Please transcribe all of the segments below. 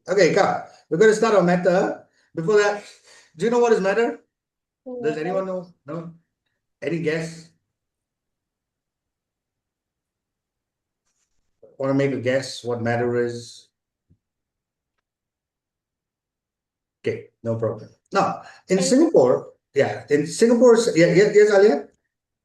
Okay, come. We're going to start on matter. Before that, do you know what is matter? Does anyone know? No? Any guess? Want to make a guess what matter is? Okay, no problem. Now, in Singapore, in Singapore, yes, Alia?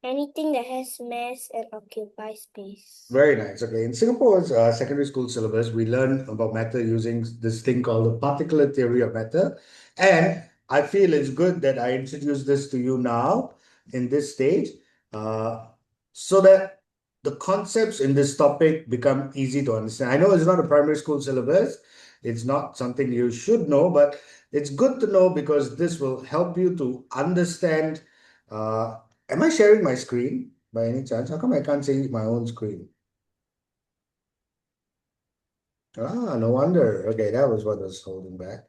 Anything that has mass and occupies space. Very nice. Okay, in Singapore's secondary school syllabus, we learn about matter using this thing called the particular theory of matter. And I feel it's good that I introduce this to you now in this stage, uh, so that the concepts in this topic become easy to understand. I know it's not a primary school syllabus, it's not something you should know, but it's good to know because this will help you to understand. Am I sharing my screen by any chance? How come I can't see my own screen? Ah, no wonder. Okay, that was what was holding back.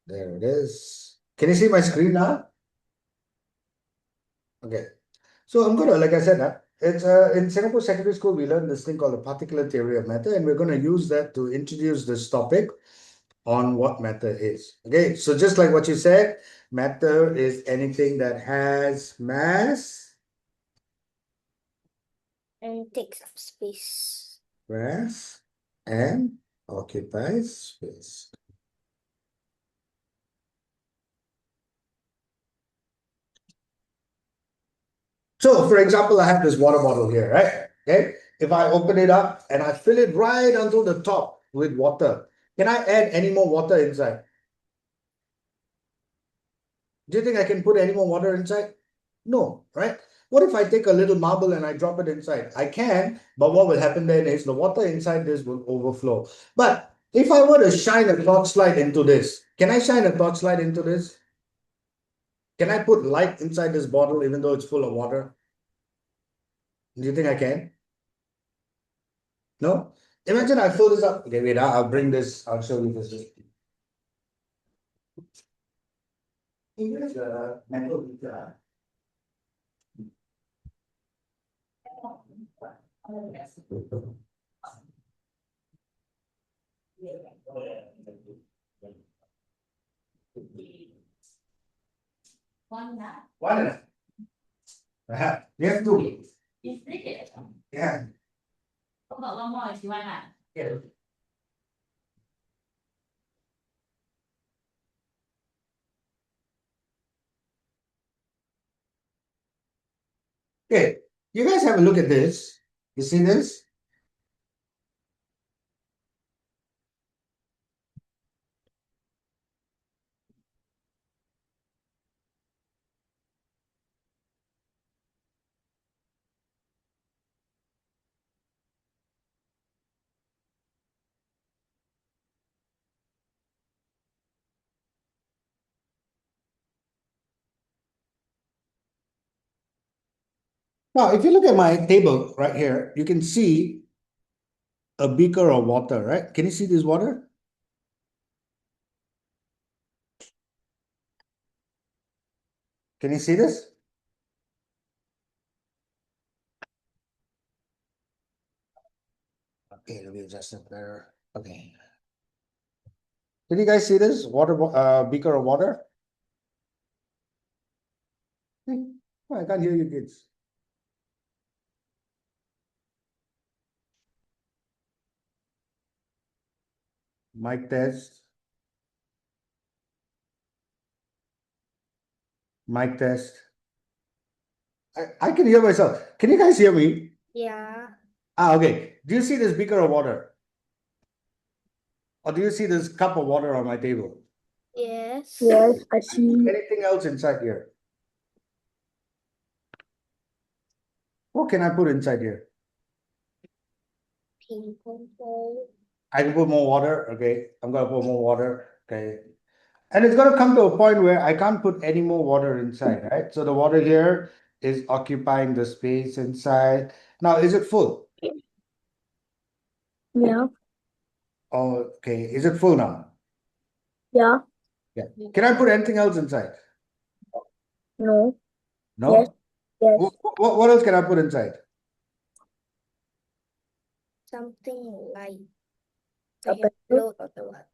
There it is. Can you see my screen now? Okay. So I'm gonna, like I said, it's in Singapore Secondary School, we learned this thing called the particular theory of matter, and we're gonna use that to introduce this topic on what matter is. Okay, so just like what you said, matter is anything that has mass, And takes up space. and occupies space. So, for example, I have this water bottle here, right? Okay. If I open it up and I fill it right until the top with water, can I add any more water inside? Do you think I can put any more water inside? No, right? What if I take a little marble and I drop it inside? I can, but what will happen then is the water inside this will overflow. But if I were to shine a torchlight into this, can I shine a torchlight into this? Can I put light inside this bottle even though it's full of water? Do you think I can? No? Imagine I fill this up. Okay, wait, I'll bring this, I'll show you this. Here's a metal guitar. One. You have two. Yeah. Yeah. Okay, you guys have a look at this. You see this? Now, if you look at my table right here, you can see a beaker of water, right? Can you see this water? Can you see this? Okay, let me adjust it better. Okay. Did you guys see this water beaker of water? Oh, I can't hear you kids. Mic test. Mic test. I can hear myself. Can you guys hear me? Yeah. Okay. Do you see this beaker of water? Or do you see this cup of water on my table? Yes. Yes, I see. Anything else inside here? What can I put inside here? Ping pong ball. I can put more water. Okay. I'm gonna put more water. Okay. And it's gonna come to a point where I can't put any more water inside, right? So the water here is occupying the space inside. Now, is it full? Yeah, Oh, okay. Is it full now? yeah, Yeah. Can I put anything else inside? no, No? yes, yes, What else can I put inside? Something like They can float on the water.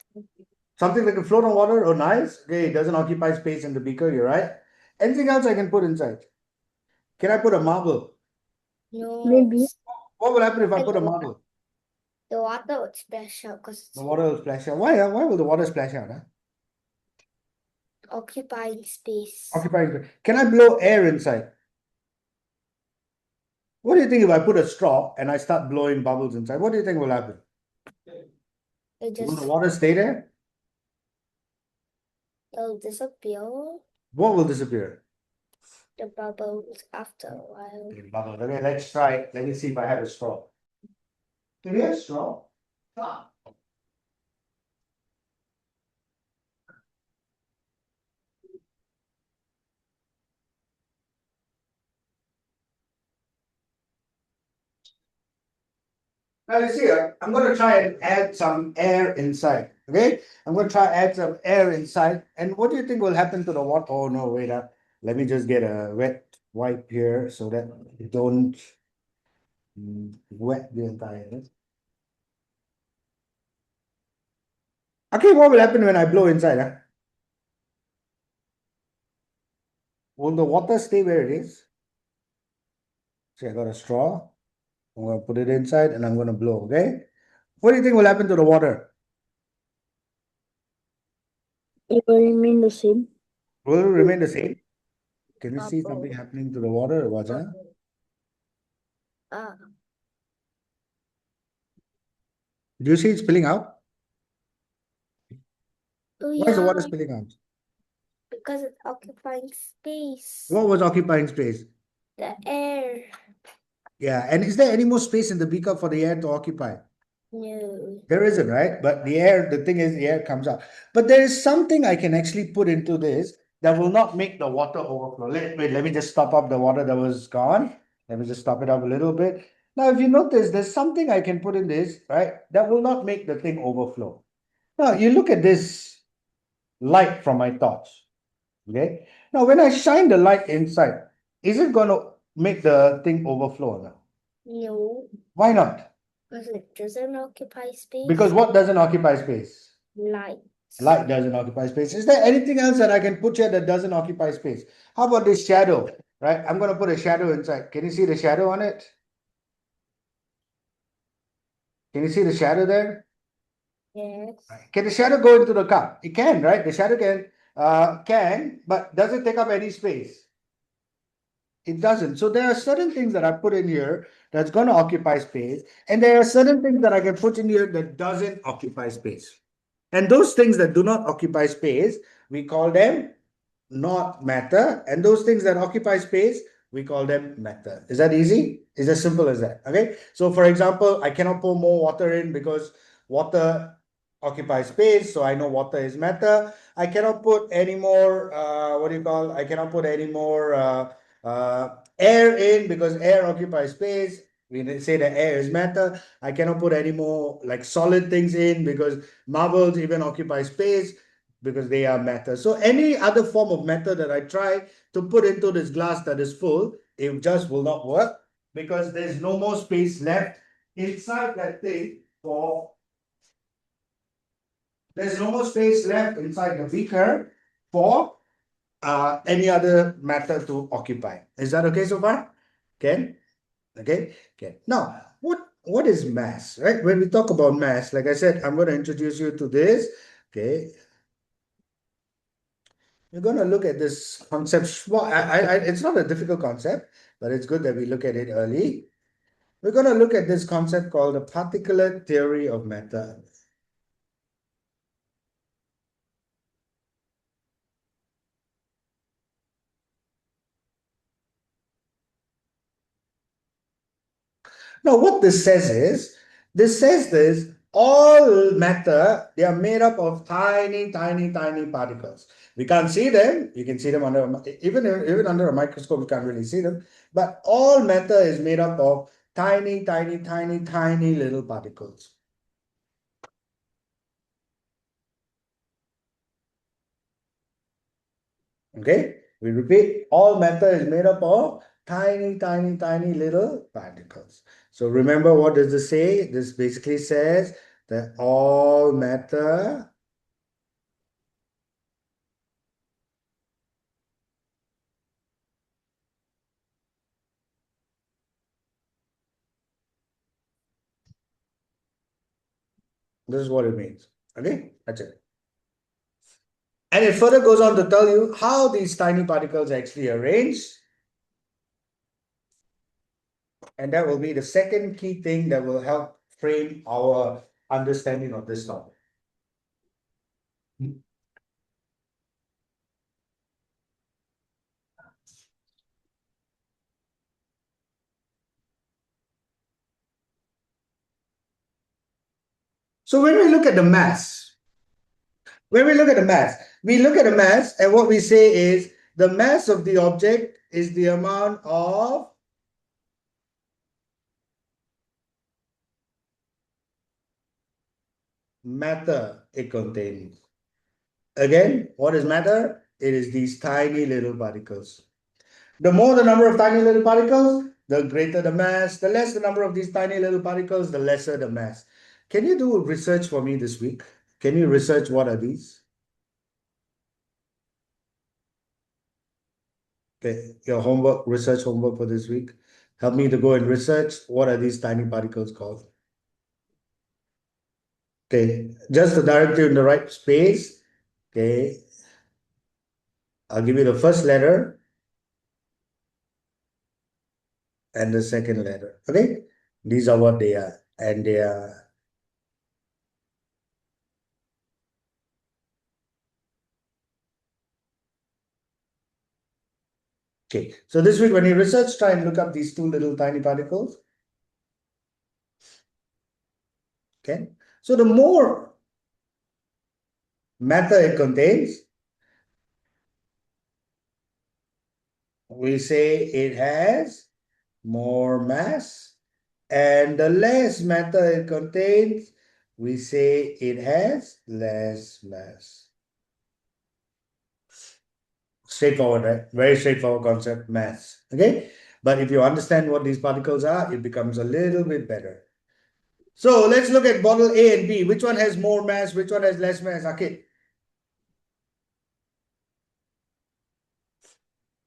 Something that can float on water? Oh, nice. Okay, it doesn't occupy space in the beaker. You're right. Anything else I can put inside? Can I put a marble? No. Maybe. What will happen if I And put a marble? the water would splash out because The it's water will splash out. Why? Why will the water splash out? Huh? occupying space. Occupying. Can I blow air inside? What do you think if I put a straw and I start blowing bubbles inside? What do you think will happen? It Will just the water stay there? it'll disappear. What will disappear? The bubbles after a while. The bubbles. Okay, let's try it. Let me see if I have a straw. Do we have a straw? Ah. Now you see, I'm going to try and add some air inside. Okay, I'm going to try add some air inside. And what do you think will happen to the water? Oh no, wait up. Let me just get a wet wipe here so that it don't wet the entire thing. Okay, what will happen when I blow inside? Huh? Will the water stay where it is? See, I got a straw. I'm going to put it inside and I'm going to blow. Okay, what do you think will happen to the water? It will remain the same. Will it remain the same? Can you see Bubble. something happening to the water, Waja? Ah, Do you see it spilling out? oh Why is the water yeah, spilling out? because it's occupying space. What was occupying space? The air. Yeah, and is there any more space in the beaker for the air to occupy? No. There isn't, right? But the air, the thing is, the air comes out. But there is something I can actually put into this that will not make the water overflow. Wait, let me just stop up the water that was gone. Let me just stop it up a little bit. Now, if you notice, there's something I can put in this, right? That will not make the thing overflow. Now, you look at this light from my thoughts. Okay. Now, when I shine the light inside, is it going to make the thing overflow now? No. Why not? Because it doesn't occupy space. Because what doesn't occupy space? Light. Light doesn't occupy space. Is there anything else that I can put here that doesn't occupy space? How about this shadow? Right? I'm going to put a shadow inside. Can you see the shadow on it? Can you see the shadow there? Yes. Can the shadow go into the cup? It can, right? The shadow can, but does it take up any space? It doesn't. So there are certain things that I put in here that's going to occupy space, and there are certain things that I can put in here that doesn't occupy space. And those things that do not occupy space, we call them not matter, and those things that occupy space, we call them matter. Is that easy? It's as simple as that. Okay. So for example, I cannot pour more water in because water occupies space. So I know water is matter. I cannot put any more, I cannot put any more air in because air occupies space. We say that air is matter. I cannot put any more like solid things in because marbles even occupy space because they are matter. So any other form of matter that I try to put into this glass that is full, it just will not work because there's no more space left inside that thing for there's no more space left inside the beaker for any other matter to occupy. Is that okay so far? Ken? Okay? Okay. Now, what is mass, right? When we talk about mass, like I said, I'm going to introduce you to this. Okay. We're going to look at this concept. Well, it's not a difficult concept, but it's good that we look at it early. We're going to look at this concept called the particulate theory of matter. Now, what this says this, all matter, they are made up of tiny, tiny, tiny particles. We can't see them. You can see them under, even under a microscope, you can't really see them. But all matter is made up of tiny, tiny, tiny, tiny little particles. Okay, we repeat, all matter is made up of tiny, tiny, tiny little particles. So remember, what does this say? This basically says that all matter this is what it means. Okay, that's it. And it further goes on to tell you how these tiny particles are actually arranged. And that will be the second key thing that will help frame our understanding of this topic. So when we look at the mass, we look at the mass, and what we say is the mass of the object is the amount of matter it contains. Again, what is matter? It is these tiny little particles. The more the number of tiny little particles, the greater the mass. The less the number of these tiny little particles, the lesser the mass. Can you do research for me this week? Can you research what are these? Okay, your homework, research homework for this week. Help me to go and research what are these tiny particles called. Okay, just to direct you in the right space. Okay, I'll give you the first letter and the second letter. Okay, these are what they are, and they are. Okay, so this week when you research, try and look up these two little tiny particles. Okay, so the more matter it contains, we say it has more mass, and the less matter it contains, we say it has less mass. Straightforward, right? Very straightforward concept, mass. Okay, but if you understand what these particles are, it becomes a little bit better. So let's look at bottle A and B. Which one has more mass? Which one has less mass? Okay.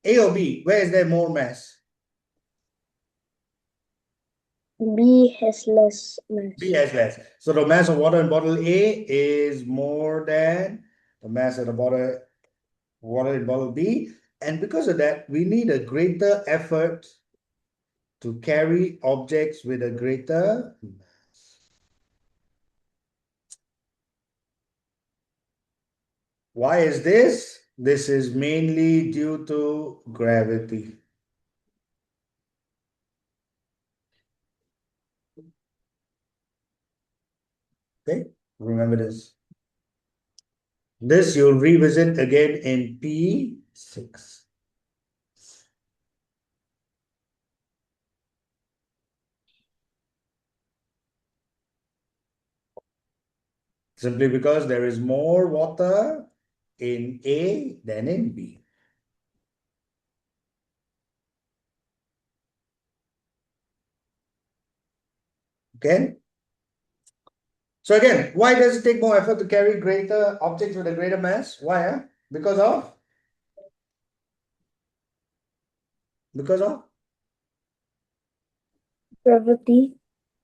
A or B? Where is there more mass? B has less mass. B has less. So the mass of water in bottle A is more than the mass of the water in bottle B. And because of that, we need a greater effort to carry objects with a greater mass. Why is this? This is mainly due to gravity. Okay, remember this. This you'll revisit again in P6. Simply because there is more water in A than in B. Okay? So again, why does it take more effort to carry greater objects with a greater mass? Why? Because of? Because of? Gravity.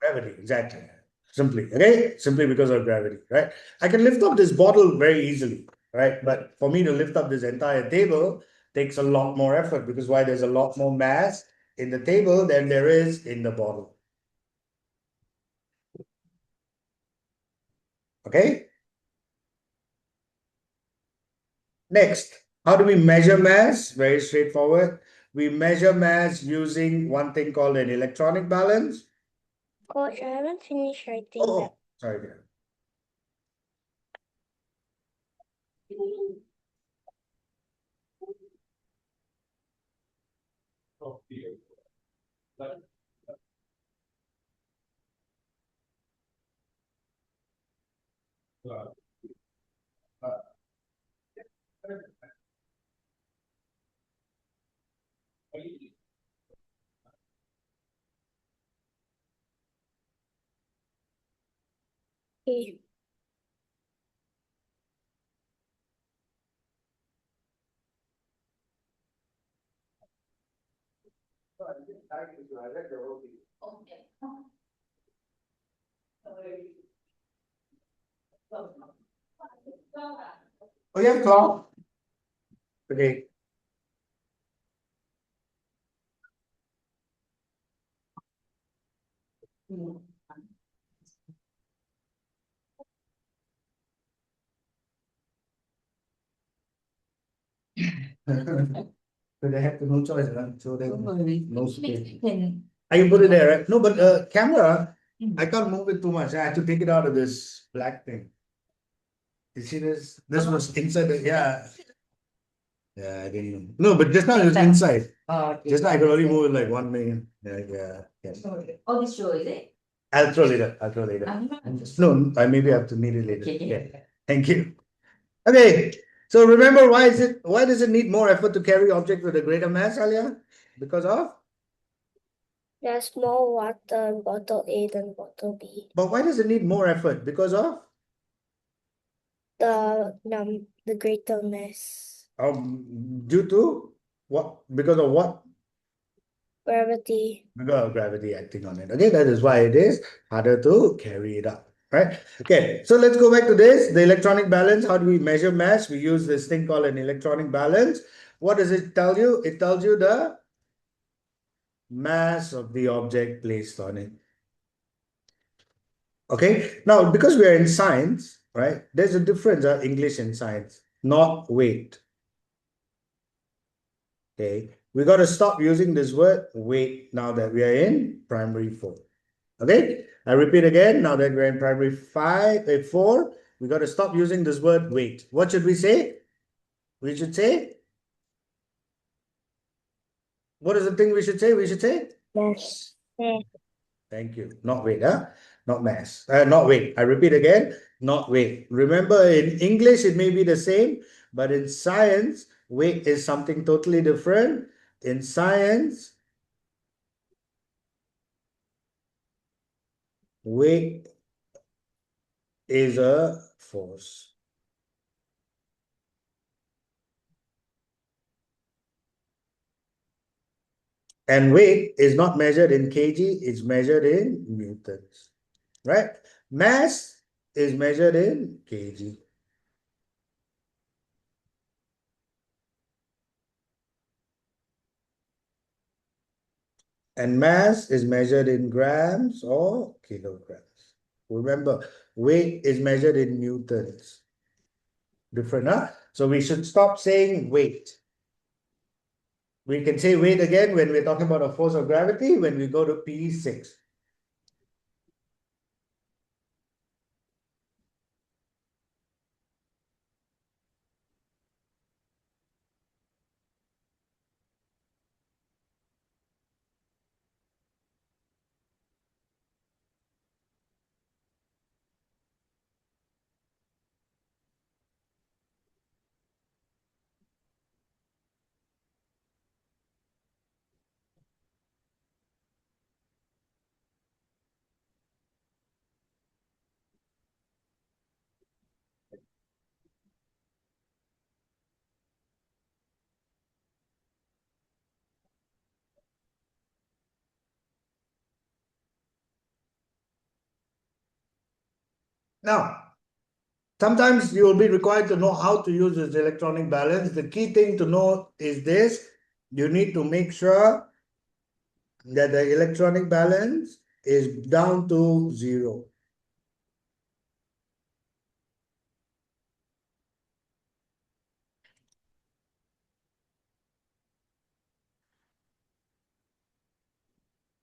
Gravity, exactly. Simply, okay? Simply because of gravity, right? I can lift up this bottle very easily, right? But for me to lift up this entire table takes a lot more effort because why? There's a lot more mass in the table than there is in the bottle. Okay? Next, how do we measure mass? Very straightforward. We measure mass using one thing called an electronic balance. Coach, I haven't finished writing Oh, that. sorry. Dear. Okay. Oh, you have clock? Okay. So they have no choice, right? So they no space. I can put it there, right? No, but camera, I can't move it too much. I had to take it out of this black thing. You see this? This was inside the, yeah. Yeah, I didn't know. No, but just now it was inside. Just now I could only move it like 1 million. Yeah. Oh, this show, is it? I'll throw later. I'll throw later. No, I maybe have to need it later. Okay. Yeah. Thank you. Okay. So remember why does it need more effort to carry object with a greater mass, Alia? Because of? There's more water in bottle A than bottle B. But why does it need more effort? Because of? The greater mass. Due to what? Because of what? Gravity. Because of gravity acting on it. Okay, that is why it is harder to carry it up. Right? Okay, so let's go back to this. The electronic balance. How do we measure mass? We use this thing called an electronic balance. What does it tell you? It tells you the mass of the object placed on it. Okay, now because we are in science, right? There's a difference, English and science, not weight. Okay, we got to stop using this word weight now that we are in primary 4. Okay, I repeat again, now that we're in primary 4, we got to stop using this word weight. What should we say? We should say, what is the thing we should say? We should say, Mass. thank you, not weight, huh? Not mass, not weight. I repeat again, not weight. Remember, in English, it may be the same, but in science, weight is something totally different. In science, weight is a force. And weight is not measured in kg, it's measured in newtons, right? Mass is measured in kg. And mass is measured in grams or kilograms. Remember, weight is measured in newtons. Different, huh? So we should stop saying weight. We can say weight again when we're talking about a force of gravity when we go to P6. Now, sometimes you will be required to know how to use this electronic balance. The key thing to know is this. You need to make sure that the electronic balance is down to 0.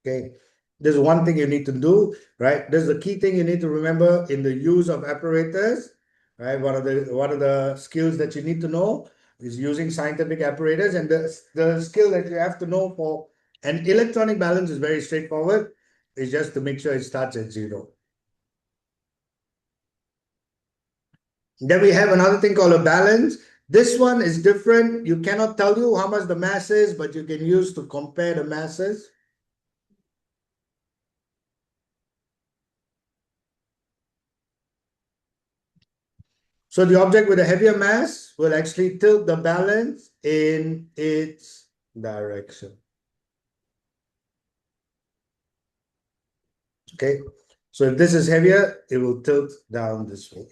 Okay, this is one thing you need to do, right? This is the key thing you need to remember in the use of apparatus, right? One of the skills that you need to know is using scientific apparatus, and the skill that you have to know for an electronic balance is very straightforward. It's just to make sure it starts at 0. Then we have another thing called a balance. This one is different. You cannot tell you how much the mass is, but you can use to compare the masses. So the object with a heavier mass will actually tilt the balance in its direction. Okay, so if this is heavier, it will tilt down this way.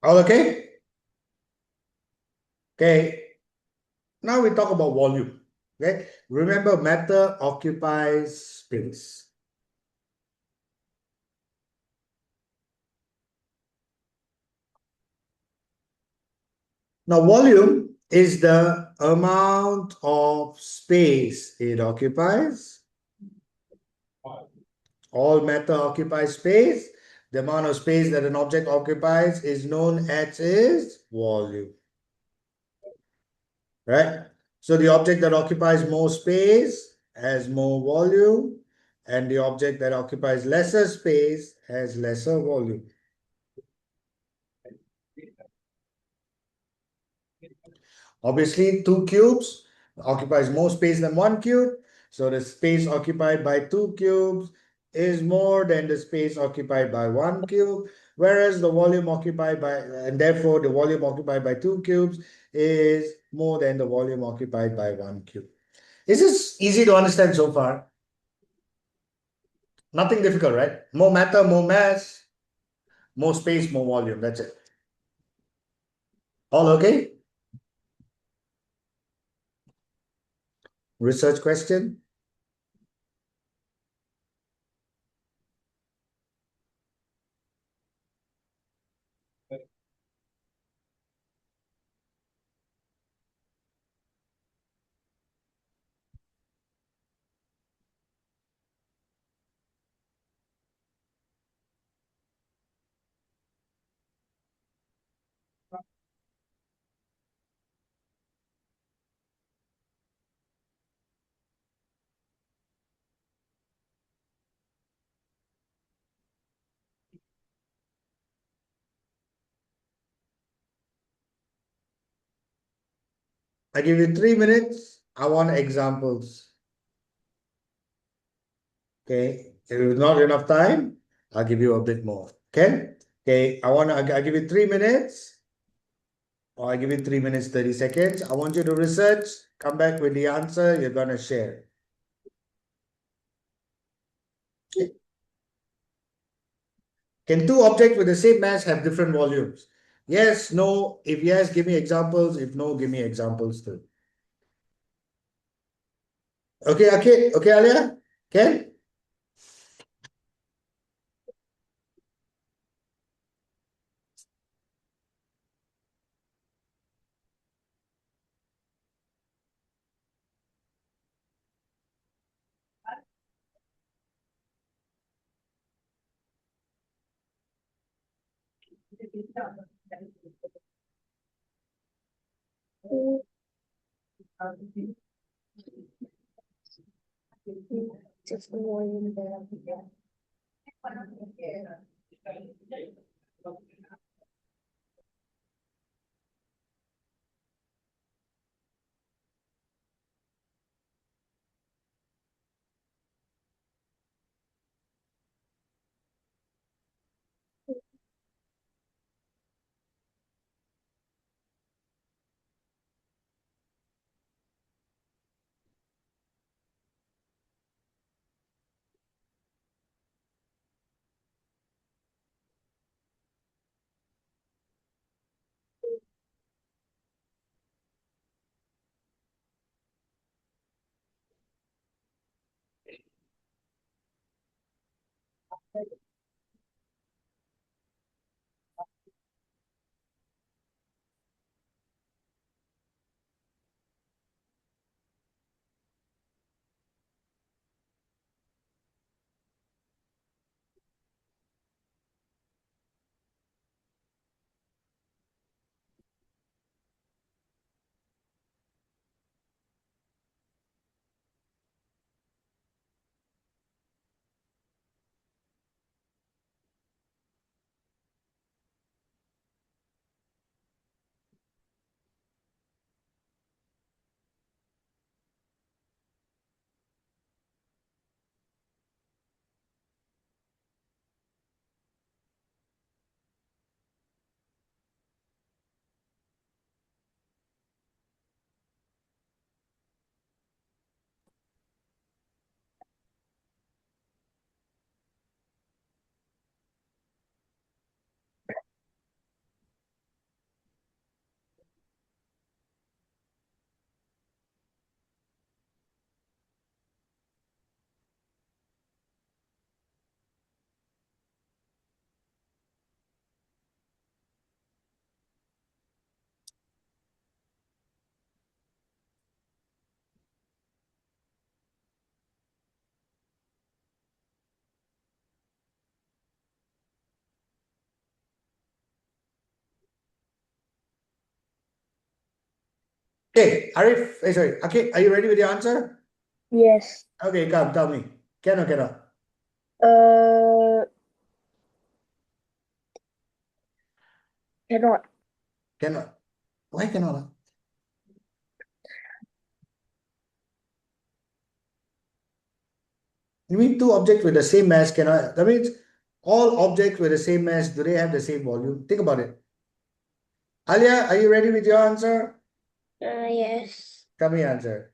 All okay? Okay, now we talk about volume. Okay, remember matter occupies space. Now, volume is the amount of space it occupies. All matter occupies space. The amount of space that an object occupies is known as its volume. Right? So the object that occupies more space has more volume, and the object that occupies lesser space has lesser volume. Obviously, two cubes occupies more space than one cube. So the space occupied by two cubes is more than the space occupied by one cube, whereas the volume occupied by, and therefore the volume occupied by two cubes is more than the volume occupied by one cube. Is this easy to understand so far? Nothing difficult, right? More matter, more mass, more space, more volume. That's it. All okay? Research question? I give you 3 minutes. I want examples. Okay. If it's not enough time, I'll give you a bit more. Okay. Okay. I give you 3 minutes, or I give you 3 minutes, 30 seconds. I want you to research, come back with the answer you're going to share. Okay. Can two objects with the same mass have different volumes? Yes, no. If yes, give me examples. If no, give me examples too. Okay, Alia? Ken? Just volume there. Okay, Arif, sorry. Okay, are you ready with your answer? Yes. Okay, come, tell me. Can or cannot? Cannot. Cannot. Why cannot? You mean two objects with the same mass cannot? That means all objects with the same mass, do they have the same volume? Think about it. Alia, are you ready with your answer? Yes. Tell me your answer.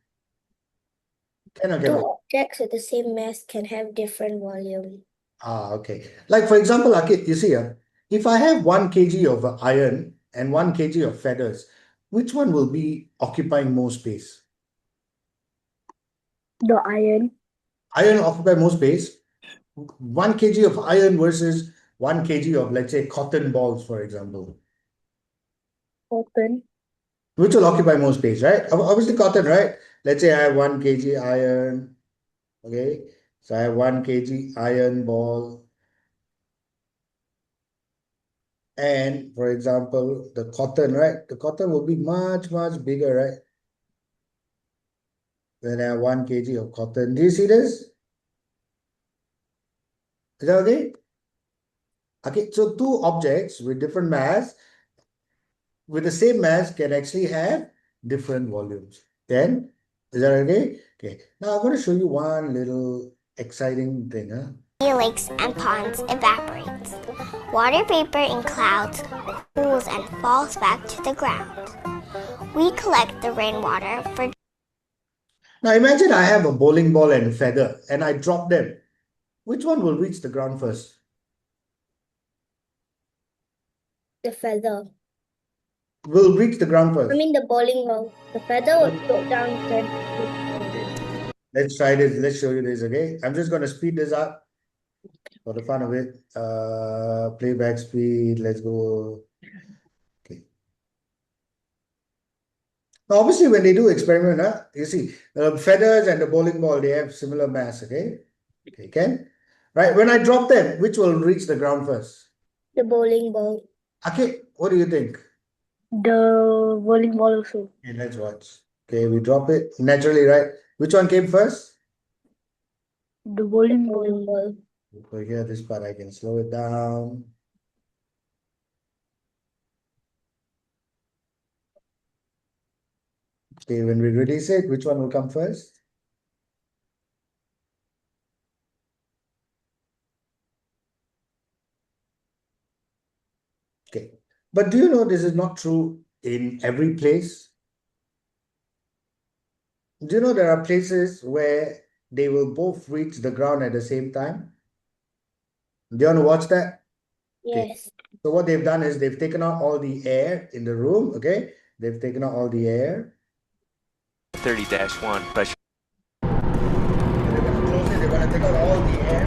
Can or Two cannot? objects with the same mass can have different volume. Okay. Like for example, Akit, you see, if I have 1 kg of iron and 1 kg of feathers, which one will be occupying more space? The iron. Iron occupy more space. 1 kg of iron versus 1 kg of, let's say, cotton balls, for example. Cotton. Which will occupy more space, right? Obviously cotton, right? Let's say I have 1 kg iron. Okay. So I have 1 kg iron ball. And for example, the cotton, right? The cotton will be much, much bigger, right? When I have 1 kg of cotton. Do you see this? Is that okay? Okay, so two objects with different mass, with the same mass, can actually have different volumes. Then, is that okay? Okay, now I'm going to show you one little exciting thing. Lakes and ponds evaporates. Water vapor in clouds cools and falls back to the ground. We collect the rainwater for. Now imagine I have a bowling ball and a feather and I drop them. Which one will reach the ground first? The feather. Will reach the ground first. I mean the bowling ball. The feather will float down then. Let's try this. Let's show you this, okay? I'm just going to speed this up for the fun of it. Playback speed. Let's go. Okay. Now, obviously, when they do experiment, you see, the feathers and the bowling ball, they have similar mass, okay? Okay, Ken? Right, when I drop them, which will reach the ground first? The bowling ball. Okay, what do you think? The bowling ball also. Okay, let's watch. Okay, we drop it naturally, right? Which one came first? The bowling Bowling ball. ball. So here, this part, I can slow it down. Okay, when we release it, which one will come first? Okay, but do you know this is not true in every place? Do you know there are places where they will both reach the ground at the same time? Do you want to watch that? Okay. Yes. So what they've done is they've taken out all the air in the room, okay? They've taken out all the air. 30-1 pressure. They're going to close it. They're going to take out all the air.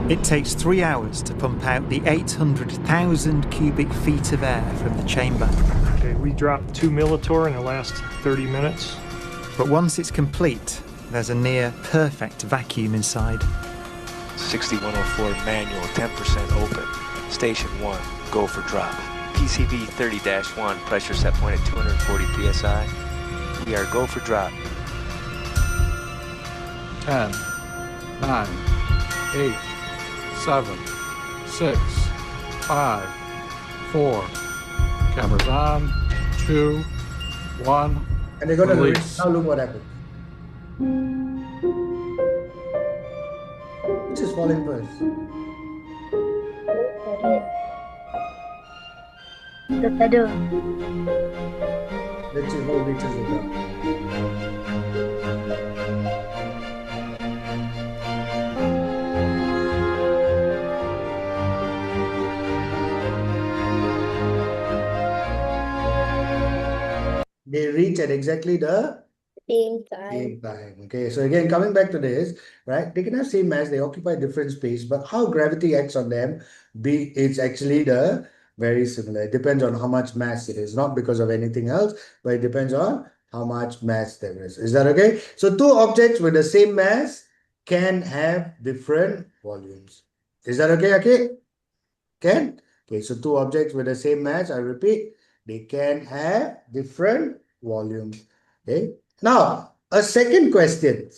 It takes 3 hours to pump out the 800,000 cubic feet of air from the chamber. Okay, we dropped 2 millitorr in the last 30 minutes. But once it's complete, there's a near perfect vacuum inside. 6104 manual, 10% open. Station 1, go for drop. PCV 30-1, pressure set point at 240 psi. We are go for drop. 10, 9, 8, 7, 6, 5, 4. Cameras on. 2, 1. And they're going to Release. now look what happened. Which is falling first? The feather. Let's see who reaches the ground. They reach at exactly the Same time. same time. Okay, so again, coming back to this, right? They can have same mass, they occupy different space, but how gravity acts on them, it's actually the very similar. It depends on how much mass it is, not because of anything else, but it depends on how much mass there is. Is that okay? So two objects with the same mass can have different volumes. Is that okay, okay? Can? Okay, so two objects with the same mass, I repeat, they can have different volumes. Okay. Now, a second question.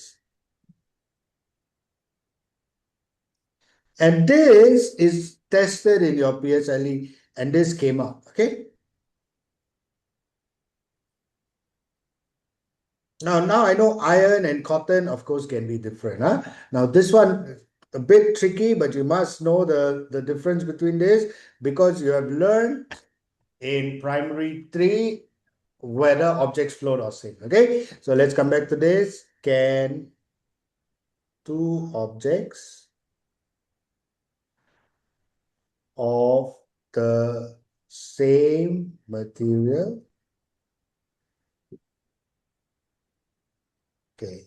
And this is tested in your PSLE and this came up. Okay. Now I know iron and cotton, of course, can be different. Huh? Now this one a bit tricky, but you must know the difference between this because you have learned in primary 3 whether objects float or sink. Okay, so let's come back to this. Can two objects of the same material, okay,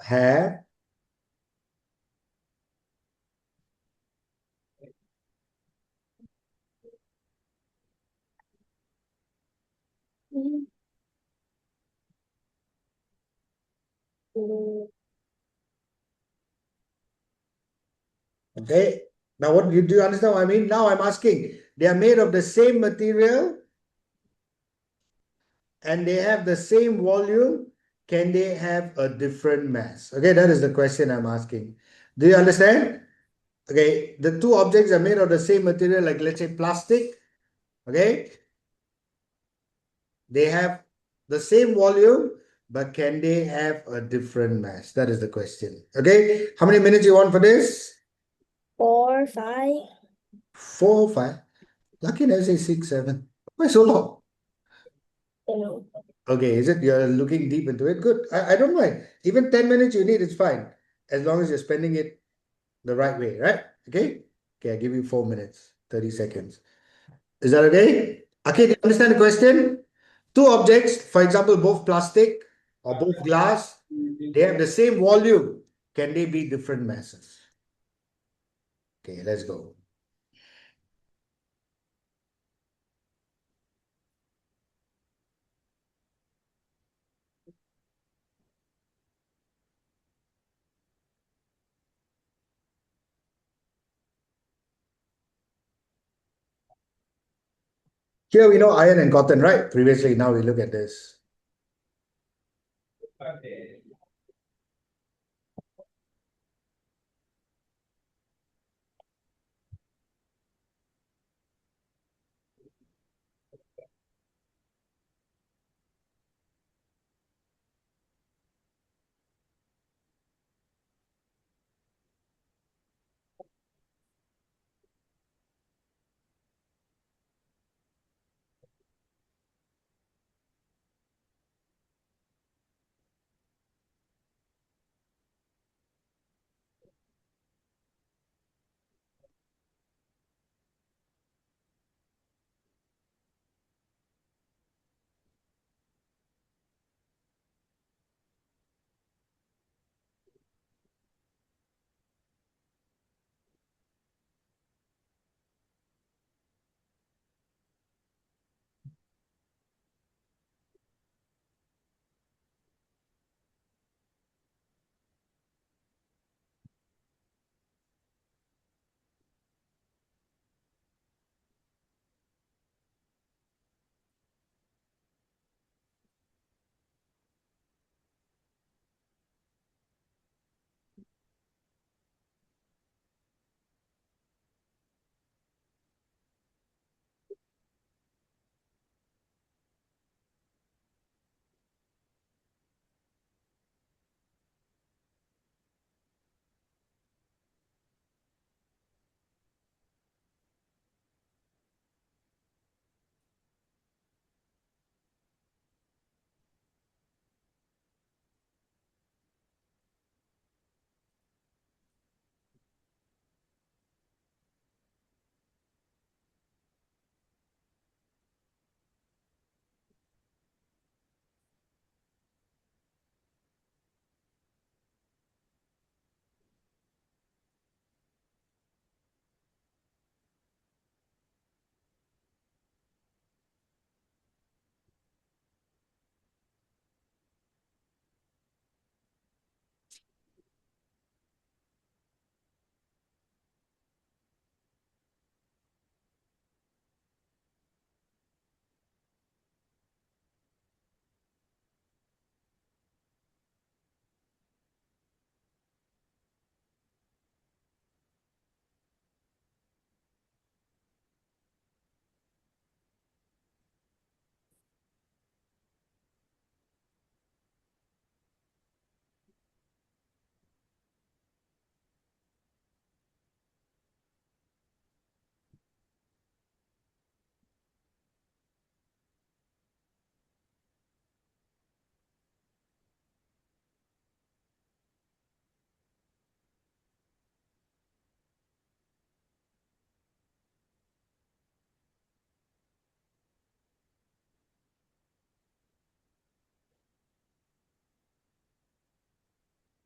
have Mm. okay. Now what do you understand what I mean? Now I'm asking, they are made of the same material and they have the same volume. Can they have a different mass? Okay, that is the question I'm asking. Do you understand? Okay, the two objects are made of the same material, like let's say plastic. Okay, they have the same volume, but can they have a different mass? That is the question. Okay, how many minutes you want for this? 4, 5. 4, 5. Lucky never say 6, 7. Why so long? You know. Okay, is it you're looking deep into it? Good. I don't mind. Even 10 minutes you need, it's fine. As long as you're spending it the right way, right? Okay? Okay, I give you 4 minutes, 30 seconds. Is that okay? Okay, do you understand the question? Two objects, for example, both plastic or both glass, they have the same volume. Can they be different masses? Okay, let's go. Here we know iron and cotton, right? Previously, now we look at this.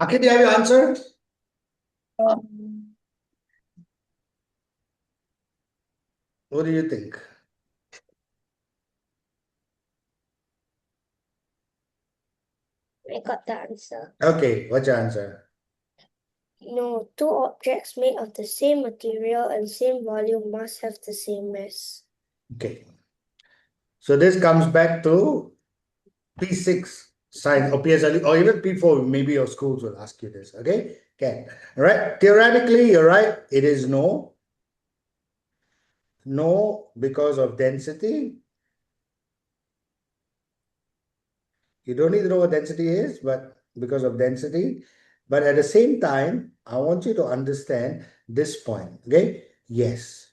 Akid, do you have your answer? What do you think? I got the answer. Okay, what's your answer? No, two objects made of the same material and same volume must have the same mass. Okay. So this comes back to P6 science or PSLE or even P4, maybe your schools will ask you this. Okay. Okay. All right. Theoretically, you're right. It is no. No, because of density. You don't need to know what density is, but because of density. But at the same time, I want you to understand this point. Okay. Yes.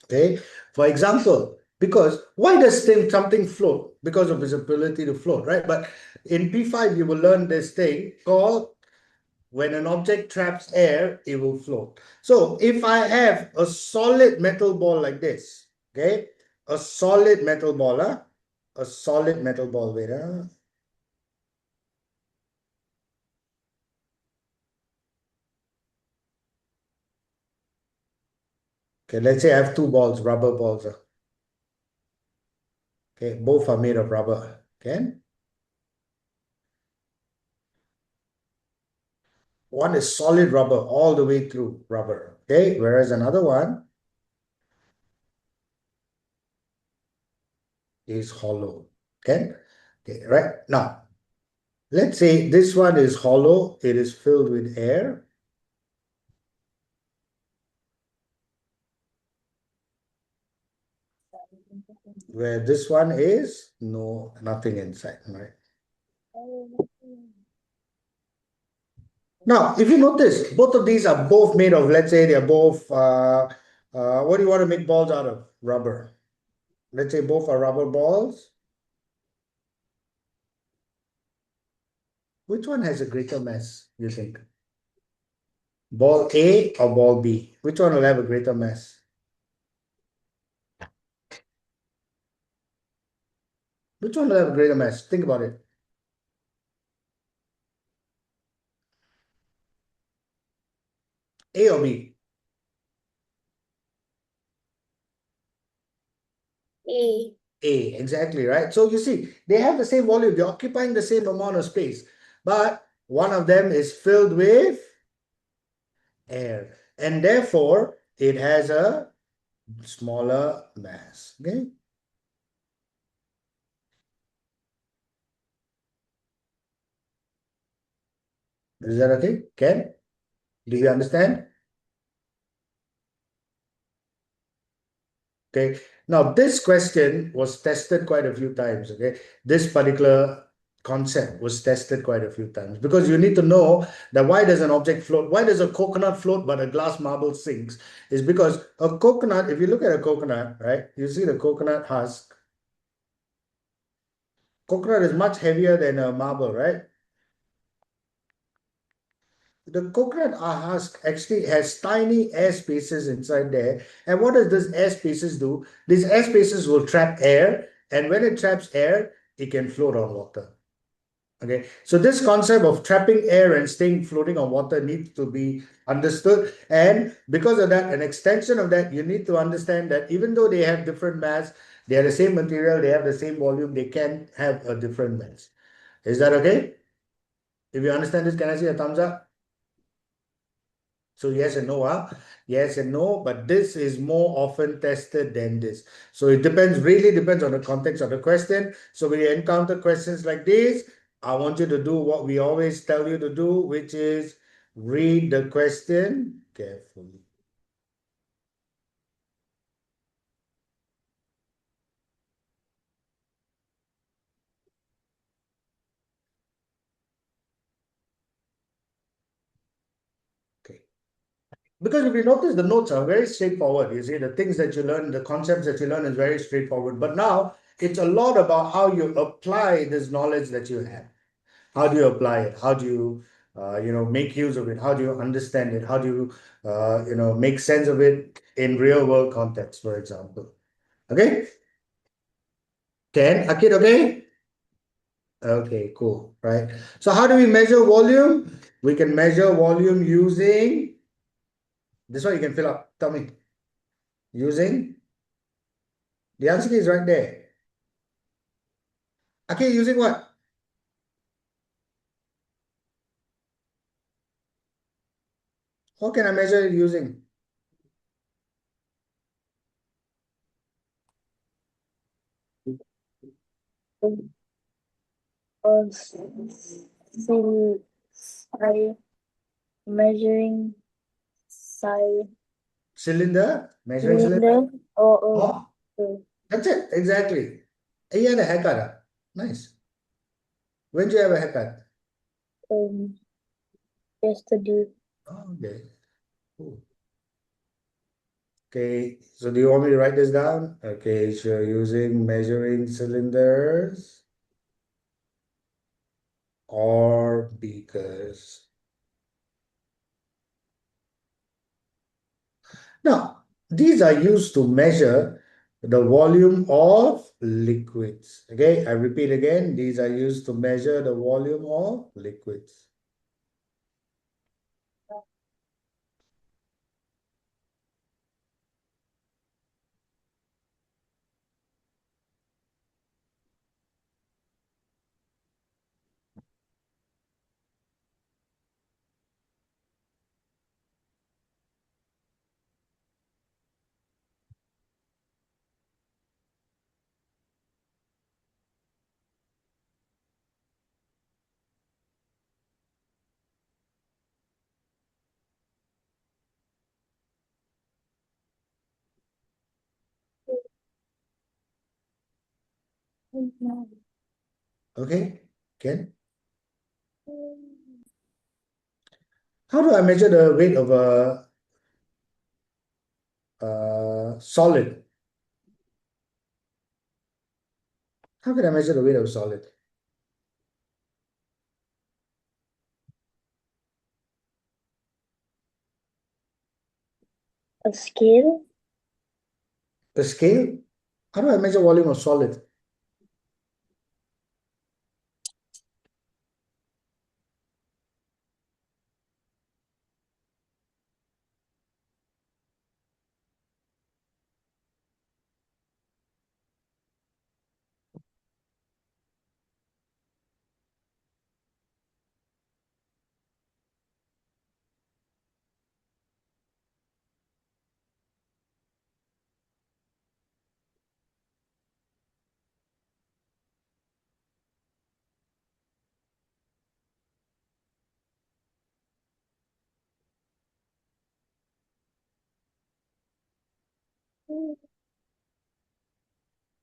Okay. For example, because why does something float? Because of its ability to float, right? But in P5, you will learn this thing called when an object traps air, it will float. So if I have a solid metal ball like this, okay, a solid metal ball, a solid metal ball, wait, okay, let's say I have two balls, rubber balls, okay, both are made of rubber, okay. One is solid rubber all the way through rubber, okay, whereas another one is hollow, okay. Okay, right now, let's say this one is hollow, it is filled with air. Where this one is nothing inside, right? Now, if you notice, both of these are both made of, let's say they're both, what do you want to make balls out of? Rubber. Let's say both are rubber balls. Which one has a greater mass, you think? Ball A or ball B? Which one will have a greater mass? Which one will have a greater mass? Think about it. A or B? A. A, exactly, right? So you see, they have the same volume, they're occupying the same amount of space, but one of them is filled with air, and therefore it has a smaller mass. Okay. Is that okay? Ken? Do you understand? Okay. Now, this question was tested quite a few times. Okay. This particular concept was tested quite a few times because you need to know that why does an object float? Why does a coconut float but a glass marble sinks? Is because a coconut, if you look at a coconut, right, you see the coconut husk. Coconut is much heavier than a marble, right? The coconut husk actually has tiny air spaces inside there. And what does this air spaces do? These air spaces will trap air, and when it traps air, it can float on water. Okay, so this concept of trapping air and staying floating on water needs to be understood. And because of that, an extension of that, you need to understand that even though they have different mass, they are the same material, they have the same volume, they can have a different mass. Is that okay? If you understand this, can I see a thumbs up? So yes and no, yes and no, but this is more often tested than this. So it depends, really depends on the context of the question. So when you encounter questions like this, I want you to do what we always tell you to do, which is read the question carefully. Okay. Because if you notice, the notes are very straightforward. You see, the things that you learn, the concepts that you learn is very straightforward. But now it's a lot about how you apply this knowledge that you have. How do you apply it? How do you, make use of it? How do you understand it? How do you, make sense of it in real world context, for example? Okay? Ken, Akid, okay? Okay, cool, right? So how do we measure volume? We can measure volume using this one. You can fill up. Tell me. Using the answer is right there. Okay, using what? How can I measure it using? Still, I measuring size Cylinder, measuring cylinder. cylinder or Oh, that's it. Exactly. Hey, you had a haircut. Nice. When did you have a haircut? um yesterday. Oh, okay. Cool. Okay, so do you want me to write this down? Okay, so using measuring cylinders or beakers. Now, these are used to measure the volume of liquids. Okay, I repeat again, these are used to measure the volume of liquids. Okay, Ken? How do I measure the weight of a solid? How can I measure the weight of a solid? A scale. A scale? How do I measure volume of solid?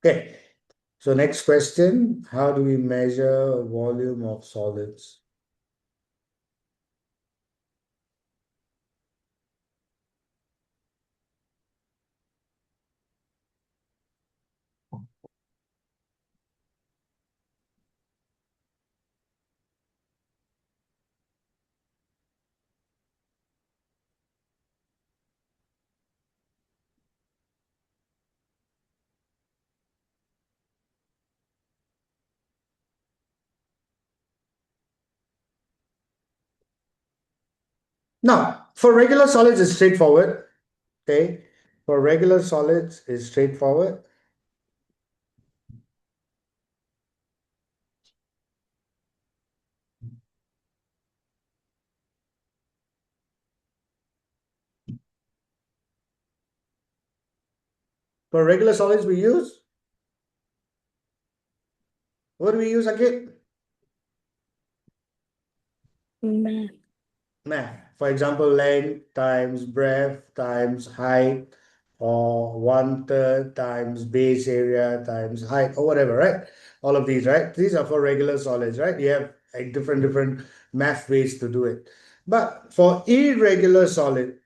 Okay, so next question, how do we measure volume of solids? Now, for regular solids, it's straightforward. Okay, for regular solids, it's straightforward. For regular solids, we use, what do we use again? Math. Math. For example, length times breadth times height, or 1/3 times base area times height, or whatever, right? All of these, right? These are for regular solids, right? You have like different math ways to do it. But for irregular solid,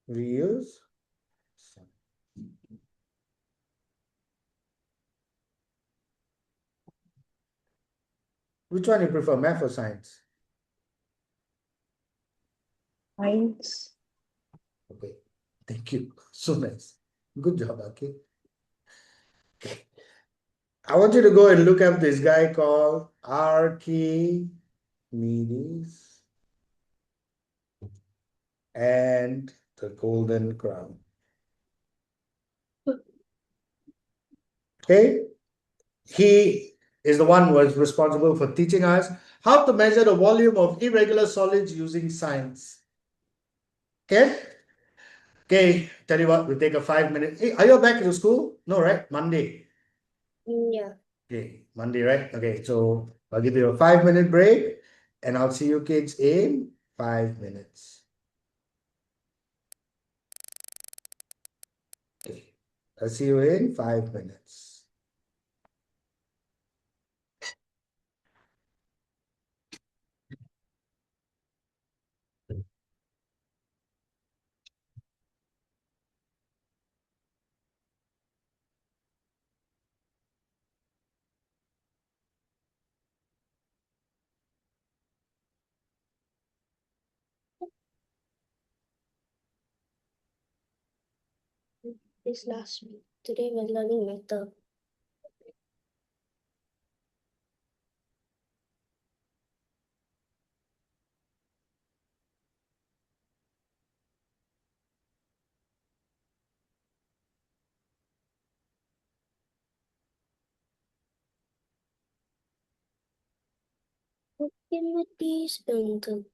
we use, which one you prefer, math or science? Science. Okay. Thank you. So nice. Good job, okay. I want you to go and look up this guy called Archimedes and the Golden Crown. Okay? He is the one who was responsible for teaching us how to measure the volume of irregular solids using science. Okay? Okay, tell you what, we'll take a 5 minute. Hey, are you back to school? No, right? Monday. Yeah. Okay, Monday, right? Okay, so I'll give you a 5 minute break and I'll see you kids in 5 minutes. Okay, I'll see you in 5 minutes. This last week. Today we're learning matter. Activities and the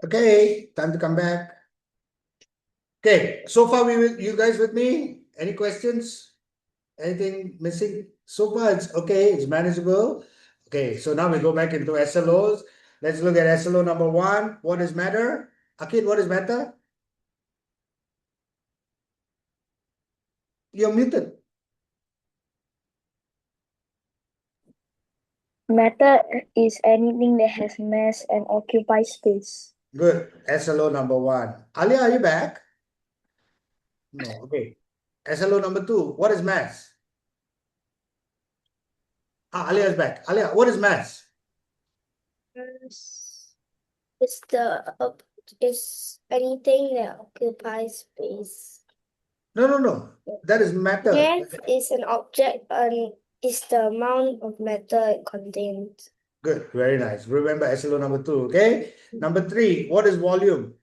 Okay, time to come back. Okay, so far you guys with me? Any questions? Anything missing? So far it's okay, it's manageable. Okay, so now we go back into SLOs. Let's look at SLO number 1. What is matter? Akid, what is matter? You're muted. Matter is anything that has mass and occupies space. Good. SLO number 1. Alia, are you back? No, okay. SLO number 2. What is mass? Alia is back. Alia, what is mass? It's it's anything that occupies space. No. That is matter. Mass is an object and is the amount of matter it contains. Good. Very nice. Remember SLO number 2. Okay. Number 3. What is volume?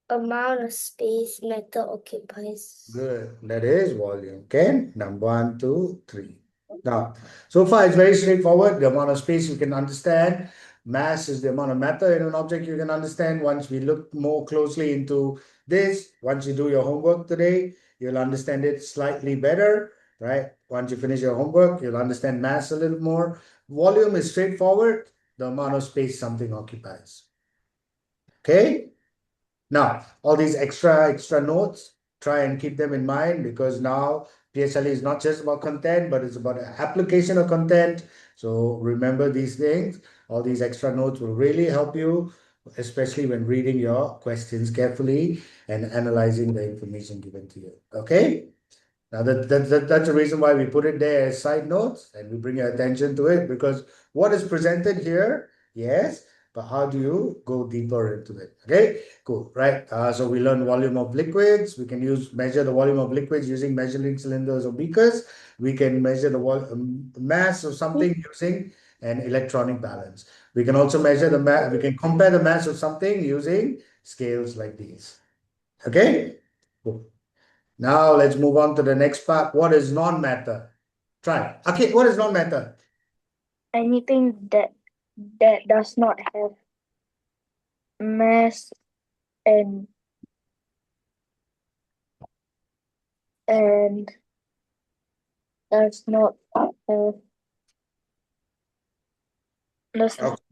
Amount of space matter occupies. Good. That is volume. Okay. Number 1, 2, 3. Now, so far it's very straightforward. The amount of space you can understand. Mass is the amount of matter in an object you can understand. Once we look more closely into this, once you do your homework today, you'll understand it slightly better, right? Once you finish your homework, you'll understand mass a little more. Volume is straightforward. The amount of space something occupies. Okay? Now, all these extra notes, try and keep them in mind because now PSLE is not just about content, but it's about application of content. So remember these things. All these extra notes will really help you, especially when reading your questions carefully and analyzing the information given to you. Okay? Now that's the reason why we put it there as side notes and we bring your attention to it because what is presented here, yes, but how do you go deeper into it? Okay, cool, right? So we learn volume of liquids. We can measure the volume of liquids using measuring cylinders or beakers. We can measure the mass of something using an electronic balance. We can also measure the mass. We can compare the mass of something using scales like these. Okay, cool. Now let's move on to the next part. What is non-matter? Try. Okay, what is non-matter? Anything that does not have mass and and does not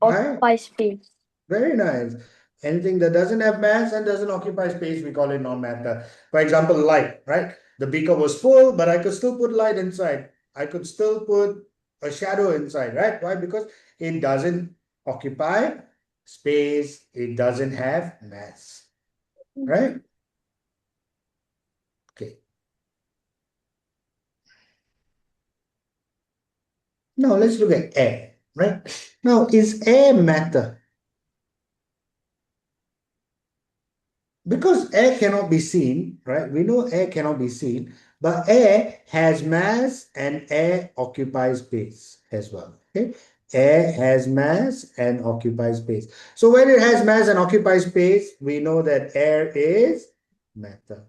occupy space. Very nice. Anything that doesn't have mass and doesn't occupy space, we call it non-matter. For example, light, right? The beaker was full, but I could still put light inside. I could still put a shadow inside, right? Why? Because it doesn't occupy space. It doesn't have mass, right? Okay. Now let's look at air, right? Now, is air matter? Because air cannot be seen, right? We know air cannot be seen, but air has mass and air occupies space as well. Okay, air has mass and occupies space. So when it has mass and occupies space, we know that air is matter.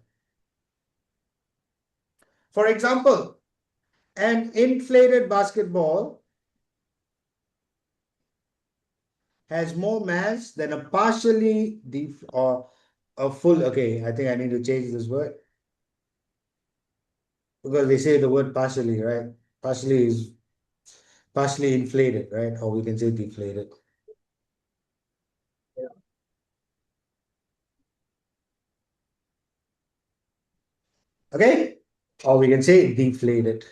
For example, an inflated basketball has more mass than a partially or a full. Okay, I think I need to change this word. Because they say the word partially, right? Partially is partially inflated, right? Or we can say deflated. Okay? Or we can say deflated.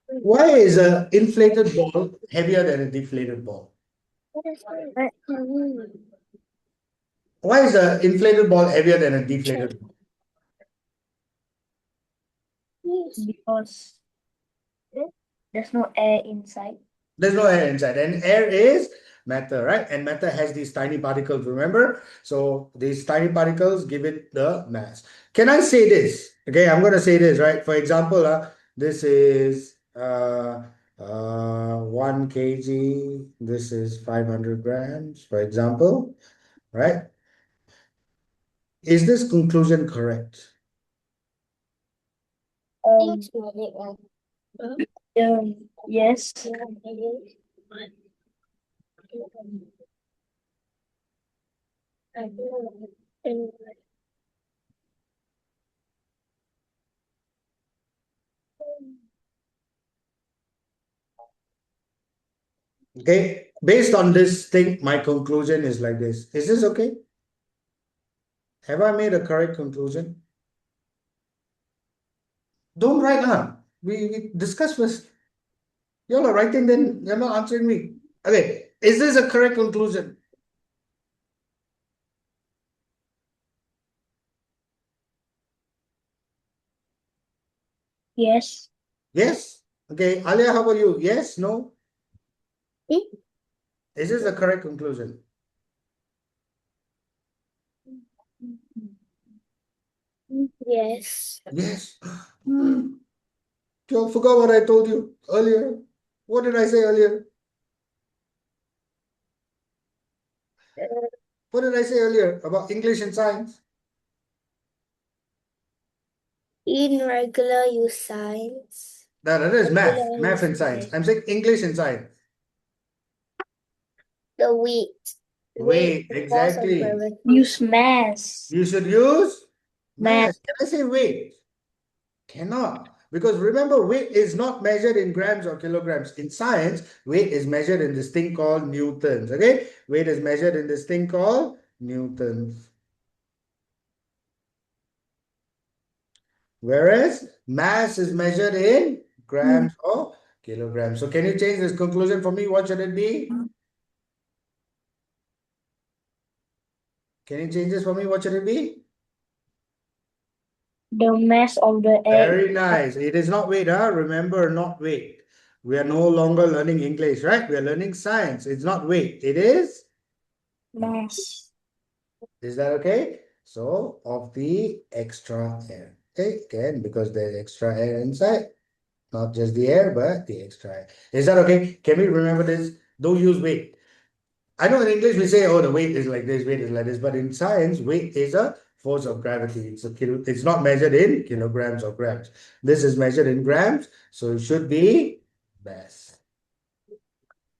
Why is an inflated ball heavier than a deflated ball? Why is an inflated ball heavier than a deflated ball? Because there's no air inside. There's no air inside, and air is matter, right? And matter has these tiny particles, remember? So these tiny particles give it the mass. Can I say this? Okay, I'm going to say this, right? For example, this is 1 kg. This is 500 grams, for example, right? Is this conclusion correct? Yes. Okay, based on this thing, my conclusion is like this. Is this okay? Have I made a correct conclusion? Don't write, huh? We discuss first. You're not writing, then you're not answering me. Okay, is this a correct conclusion? Yes. Yes? Okay, Alia, how about you? Yes, no? Hmm? Is this a correct conclusion? Yes. Yes. You forgot what I told you earlier. What did I say earlier? What did I say earlier about English and science? In regular use science. No, that is math. Regular Math use and science. science. I'm saying English and science. The weight. Wait, The force of exactly. gravity. Use mass. You should use Math. mass. Can I say weight? Cannot. Because remember, weight is not measured in grams or kilograms. In science, weight is measured in this thing called newtons. Okay? Weight is measured in this thing called newtons. Whereas mass is measured in grams or kilograms. So can you change this conclusion for me? What should it be? Can you change this for me? What should it be? The mass of the egg. Very nice. It is not weight, huh? Remember, not weight. We are no longer learning English, right? We are learning science. It's not weight. It is? Mass. Is that okay? So, of the extra air. Okay, again, because there's extra air inside. Not just the air, but the extra air. Is that okay? Can we remember this? Don't use weight. I know in English we say, oh, the weight is like this, weight is like this, but in science, weight is a force of gravity. It's not measured in kilograms or grams. This is measured in grams, so it should be mass.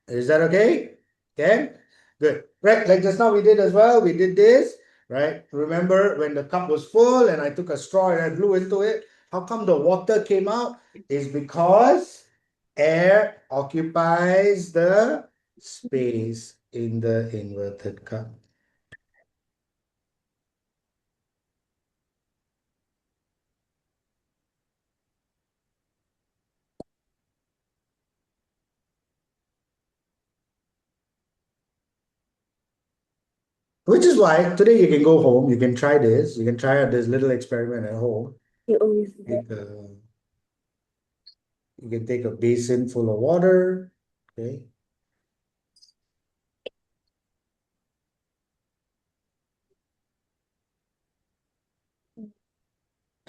Is that okay? Okay, good. Right, like just now we did as well. We did this, right? Remember when the cup was full and I took a straw and I blew into it? How come the water came out? Is because air occupies the space in the inverted cup. Which is why today you can go home, you can try this, you can try out this little experiment at home. You can take a basin full of water, okay?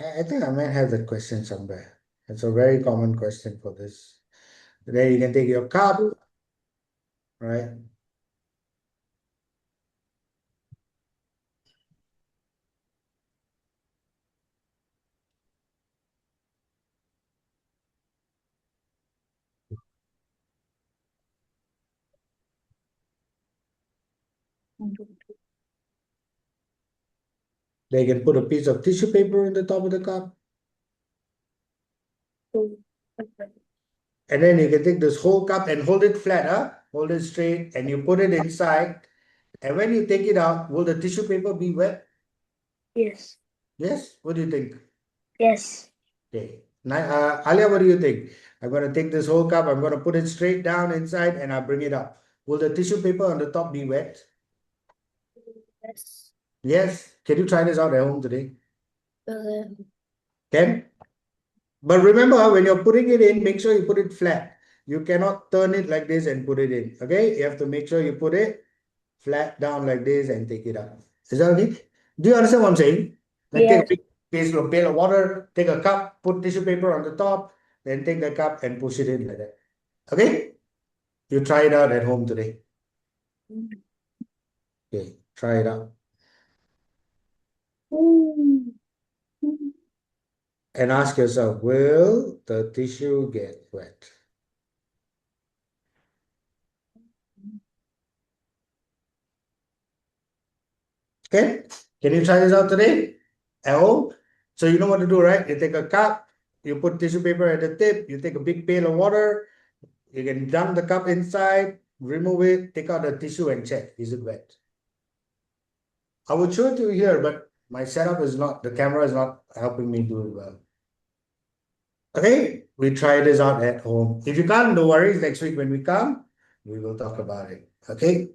I think I might have that question somewhere. It's a very common question for this. Then you can take your cup, right? They can put a piece of tissue paper in the top of the cup. And then you can take this whole cup and hold it flat, huh? Hold it straight, and you put it inside. And when you take it out, will the tissue paper be wet? Yes. Yes? What do you think? Yes. Okay. Now, Alia, what do you think? I'm going to take this whole cup, I'm going to put it straight down inside, and I'll bring it up. Will the tissue paper on the top be wet? Yes. Yes. Can you try this out at home today? Okay. Can? But remember, when you're putting it in, make sure you put it flat. You cannot turn it like this and put it in. Okay? You have to make sure you put it flat down like this and take it out. Is that okay? Do you understand what I'm saying? Like take a Yes. big pail of water, take a cup, put tissue paper on the top, then take the cup and push it in like that. Okay? You try it out at home today. Okay, try it out. And ask yourself, will the tissue get wet? Okay, can you try this out today at home? So you know what to do, right? You take a cup, you put tissue paper at the tip, you take a big pail of water, you can dunk the cup inside, remove it, take out the tissue and check, is it wet? I would show it to you here, but my setup is not, the camera is not helping me do it well. Okay, we try this out at home. If you can't, no worries. Next week when we come, we will talk about it. Okay.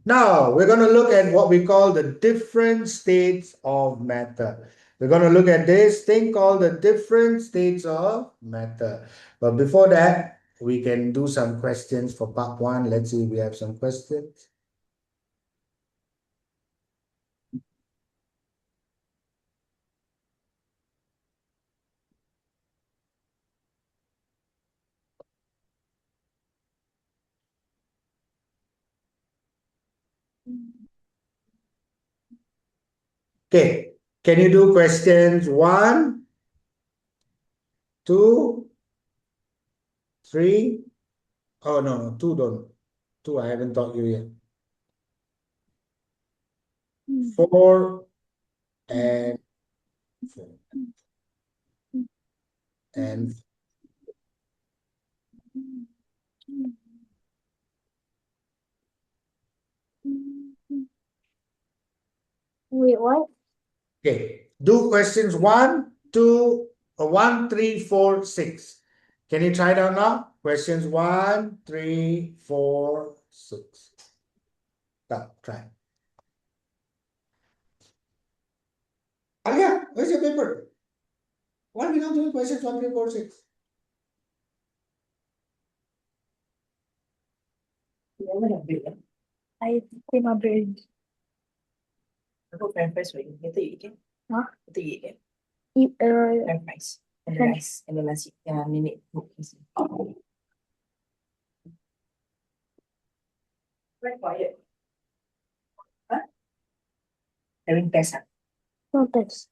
Now we're going to look at what we call the different states of matter. We're going to look at this thing called the different states of matter. But before that, we can do some questions for part one. Let's see if we have some questions. Okay, can you do questions 1, 2, 3? Oh, no, 2 don't. 2, I haven't taught you yet. 4 and 4. And Wait, what? okay, do questions 1, 2, 1, 3, 4, 6. Can you try it out now? Questions 1, 3, 4, 6. Come, try. Alia, where's your paper? Why are we not doing questions 1, 3, 4, 6? I take my break. Aku french fries for you. Later you eat kan? Huh? Later you eat kan? Eat, French fries. And the French- rice. And the nasi. Yang nenek cook. Very quiet. Huh? Having test ah? no thanks.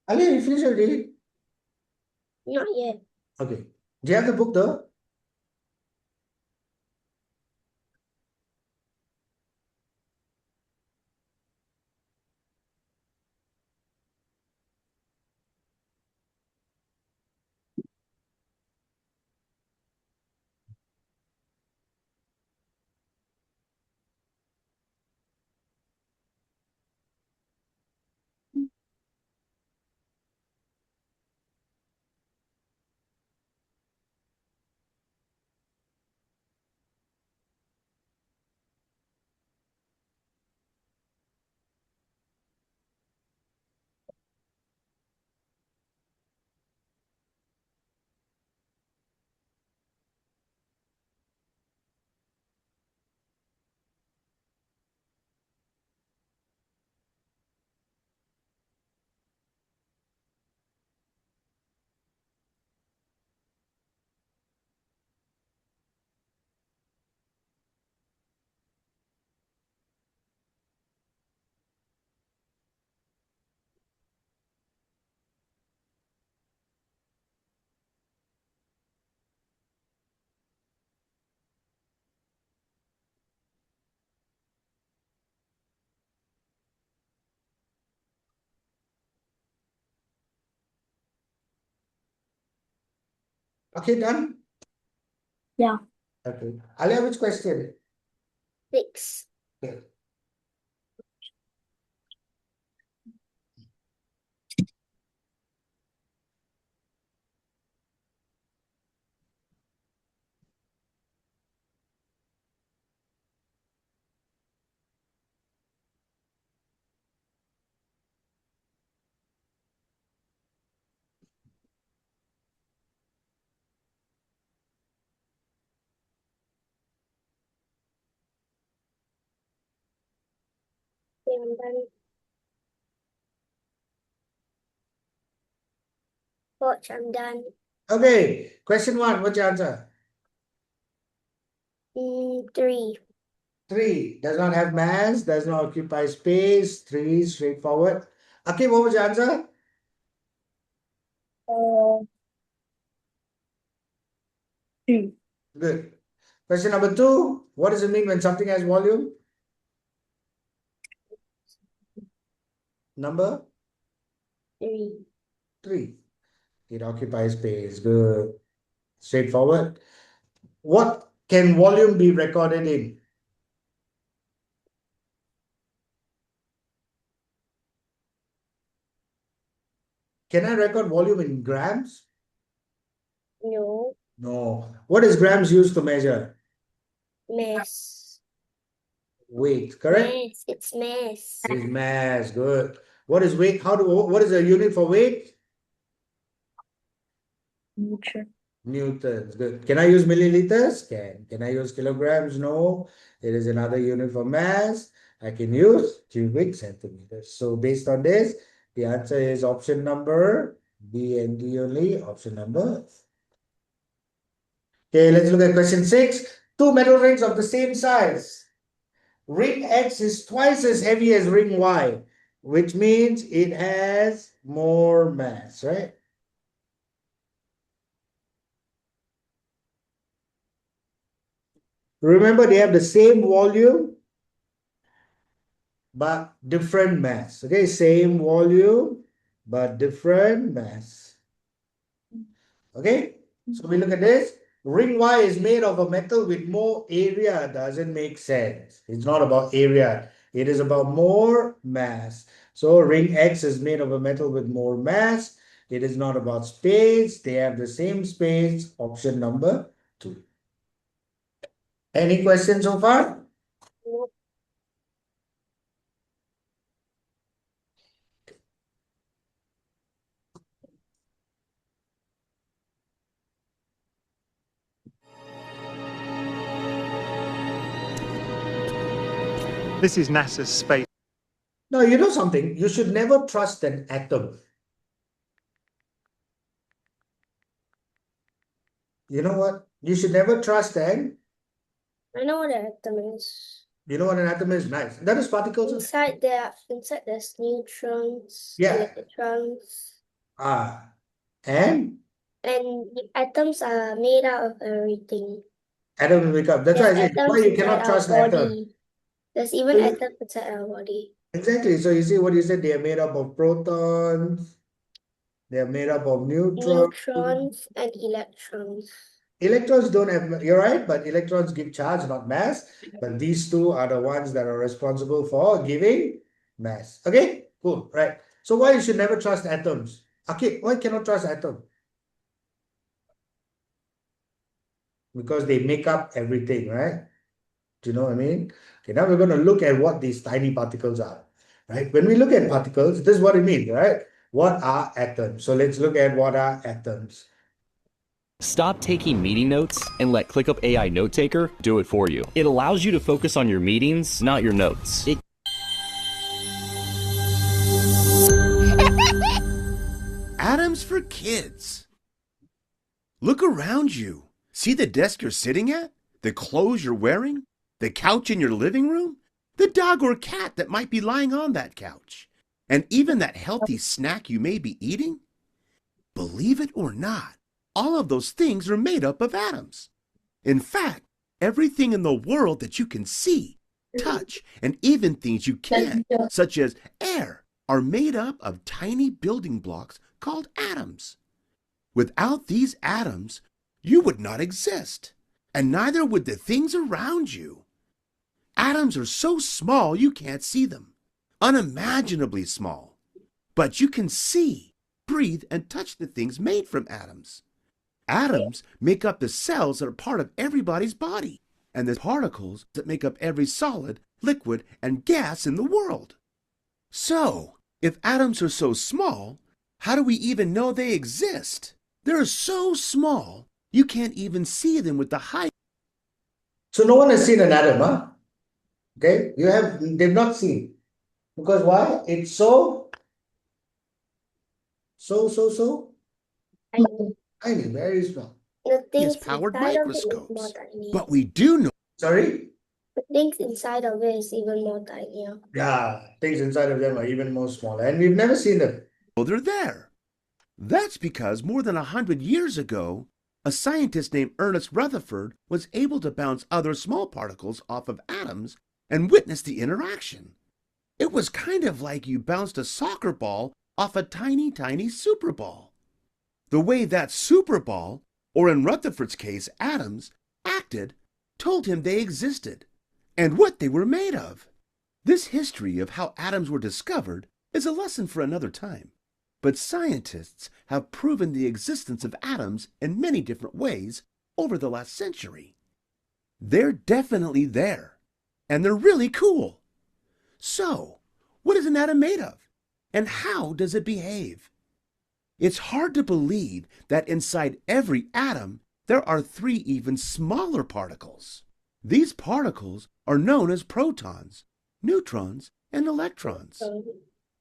Alia, you finished already? Not yet. Okay. Do you have the book though? Okay, done? Yeah. Okay. Alia, which question? 6. Okay. Okay, I'm done. Coach, I'm done. Okay, question 1, what's your answer? 3. 3 does not have mass, does not occupy space. 3 straightforward. Okay, what was your answer? Uh, 3. Good. Question number 2, what does it mean when something has volume? Number 3. 3. It occupies space. Good. Straightforward. What can volume be recorded in? Can I record volume in grams? No. No. What is grams used to measure? Mass. Weight, correct? Mass. It's mass. It is mass. Good. What is weight? What is the unit for weight? Neutral. Newtons. Good. Can I use milliliters? Can I use kilograms? No. It is another unit for mass. I can use cubic centimeters. So based on this, the answer is option number B and D only. Option number. Okay, let's look at question 6. 2 metal rings of the same size. Ring X is twice as heavy as ring Y, which means it has more mass, right? Remember, they have the same volume, but different mass. Okay, same volume, but different mass. Okay, so we look at this. Ring Y is made of a metal with more area. Doesn't make sense. It's not about area. It is about more mass. So ring X is made of a metal with more mass. It is not about space. They have the same space. Option number 2. Any questions so far? No. This is NASA's space. No, you know something? You should never trust an atom. You know what? You should never trust an. I know what an atom is. You know what an atom is? Nice. That is particles. Inside there's neutrons, Yeah. electrons, And and the atoms are made out of everything. atoms wake up. That's why I There's said why atoms you inside cannot our trust an atom. body. There's even So atoms inside our body. exactly. So you see what you said, they are made up of protons, they are made up of neutrons. Neutrons and electrons. Electrons don't have, you're right, but electrons give charge, not mass. But these two are the ones that are responsible for giving mass. Okay, cool, right. So why you should never trust atoms? Okay, why cannot trust atoms? Because they make up everything, right? Do you know what I mean? Okay, now we're going to look at what these tiny particles are, right? When we look at particles, this is what it means, right? What are atoms? So let's look at what are atoms. Stop taking meeting notes and let ClickUp AI Note Taker do it for you. It allows you to focus on your meetings, not your notes. Atoms for kids. Look around you. See the desk you're sitting at? The clothes you're wearing? The couch in your living room? The dog or cat that might be lying on that couch? And even that healthy snack you may be eating? Believe it or not, all of those things are made up of atoms. In fact, everything in the world that you can see, touch, and even things you can't, such as air, are made up of tiny building blocks called atoms. Without these atoms, you would not exist, and neither would the things around you. Atoms are so small you can't see them, unimaginably small. But you can see, breathe, and touch the things made from atoms. Atoms make up the cells that are part of everybody's body, and the particles that make up every solid, liquid, and gas in the world. So, if atoms are so small, how do we even know they exist? They're so small, you can't even see them with the high. So no one has seen an atom, huh? Okay, they've not seen. Because why? It's so Tiny. tiny, very small. The Is things powered inside of it is more microscopes. tiny. But we do know Sorry? The things inside of it is even more tinier. Yeah, things inside of them are even more smaller, and we've never seen them. they're there. That's because more than 100 years ago, a scientist named Ernest Rutherford was able to bounce other small particles off of atoms and witness the interaction. It was kind of like you bounced a soccer ball off a tiny, tiny super ball. The way that super ball, or in Rutherford's case, atoms, acted told him they existed and what they were made of. This history of how atoms were discovered is a lesson for another time. But scientists have proven the existence of atoms in many different ways over the last century. They're definitely there, and they're really cool. So, what is an atom made of? And how does it behave? It's hard to believe that inside every atom there are 3 even smaller particles. These particles are known as protons, neutrons, and electrons.